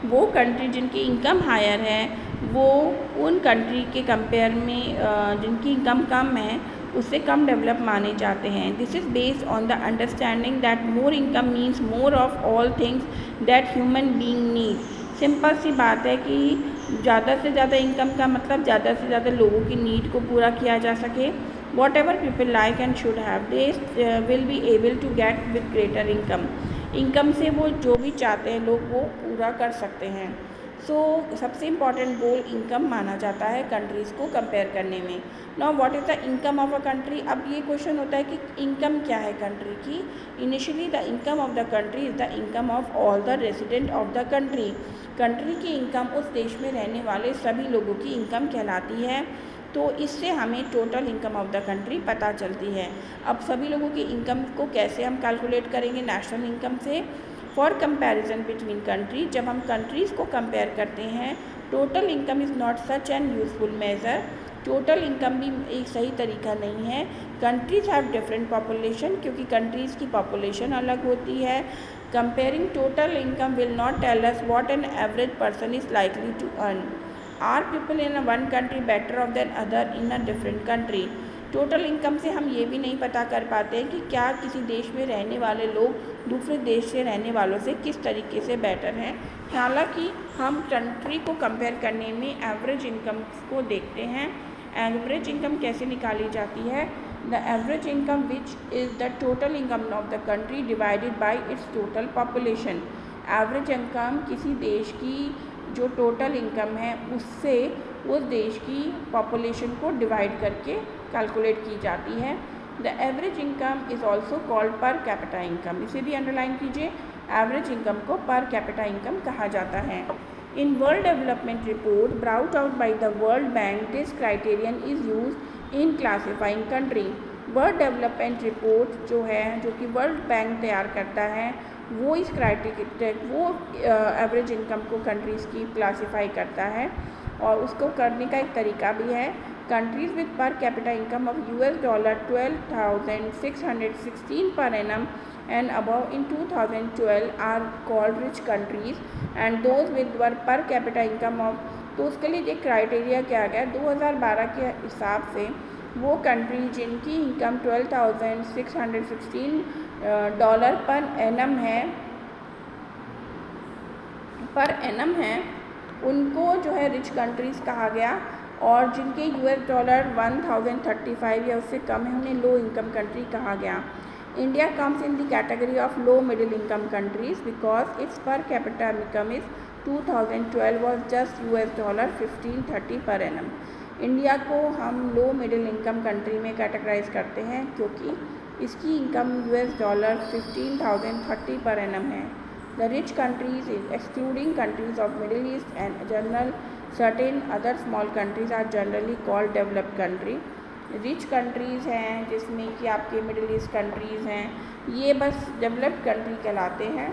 वो कंट्री जिनकी income higher है वो उन कंट्री के कंपेयर में जिनकी इनकम कम है उससे कम डेवलप माने जाते हैं। This is based on the understanding that more income means more of all things that human being need. Simple सी बात है कि ज़्यादा से ज़्यादा इनकम का मतलब ज़्यादा से ज़्यादा लोगों की नीड को पूरा किया जा सके। Whatever people like and should have they will be able to get with greater income. Income से वो जो भी चाहते हैं लोग वो पूरा कर सकते हैं। सबसे इम्पॉर्टेंट गोल इनकम माना जाता है कंट्रीज़ को कंपेयर करने में। Now what is the income of a country. अब ये क्वेश्चन होता है कि इनकम क्या है कंट्री की। Initially the income of the country is the income of all the resident of the country. Country की इनकम उस देश में रहने वाले सभी लोगों की इनकम कहलाती है। तो इससे हमें total income of the country पता चलती है। अब सभी लोगों की इनकम को कैसे हम कैलकुलेट करेंगे नेशनल इनकम से। फॉर कंपैरिजन बिटवीन कंट्री, जब हम कंट्रीज़ को कंपेयर करते हैं, total income is not such an useful measure. Total income भी एक सही तरीका नहीं है। कंट्रीज़ हैव डिफरेंट पॉपुलेशन, क्योंकि कंट्रीज़ की पॉपुलेशन अलग होती है। Comparing total income will not tell us what an average person is likely to earn. Are people in one country better off than other in a different country. Total income से हम ये भी नहीं पता कर पाते हैं कि क्या किसी देश में रहने वाले लोग दूसरे देश से रहने वालों से किस तरीके से बेटर हैं। हालांकि हम कंट्री को कंपेयर करने में एवरेज इनकम को देखते हैं। एवरेज इनकम कैसे निकाली जाती है। The average income which is the total income of the country divided by its total population. Average income किसी देश की जो टोटल इनकम है उससे उस देश की पॉपुलेशन को डिवाइड करके कैलकुलेट की जाती है। The average income is also called per capita income. इसे भी अंडरलाइन कीजिए, एवरेज इनकम को पर कैपिटा इनकम कहा जाता है। In world development report brought out by the world bank, this criterion is use in classifying country. World development report जो है, जो कि वर्ल्ड बैंक तैयार करता है, वो इस एवरेज इनकम को कंट्रीज़ की क्लासीफाई करता है। और उसको करने का एक तरीका भी है। Countries with per capita income of $12,616 per annum and above in 2012 are called rich countries, and those with per capita income of, तो उसके लिए एक क्राइटेरिया क्या गया 2012 के हिसाब से, वो कंट्री जिनकी इनकम $12,616 पर एनम है उनको जो है रिच कंट्रीज़ कहा गया। और जिनके $1035 या उससे कम है उन्हें लो इनकम कंट्री कहा गया। India comes in the category of low middle income countries because it's per capita income is 2012 was just $1530 per annum. India को हम लो मिडिल इनकम कंट्री में कैटेगराइज करते हैं क्योंकि इसकी इनकम $1530 पर एनम है। The rich countries, excluding countries of Middle East and general, certain other small countries are generally called developed country. Rich countries हैं जिसमें कि आपके मिडिल ईस्ट कंट्रीज़ हैं, ये बस डेवलप्ड कंट्री कहलाते हैं।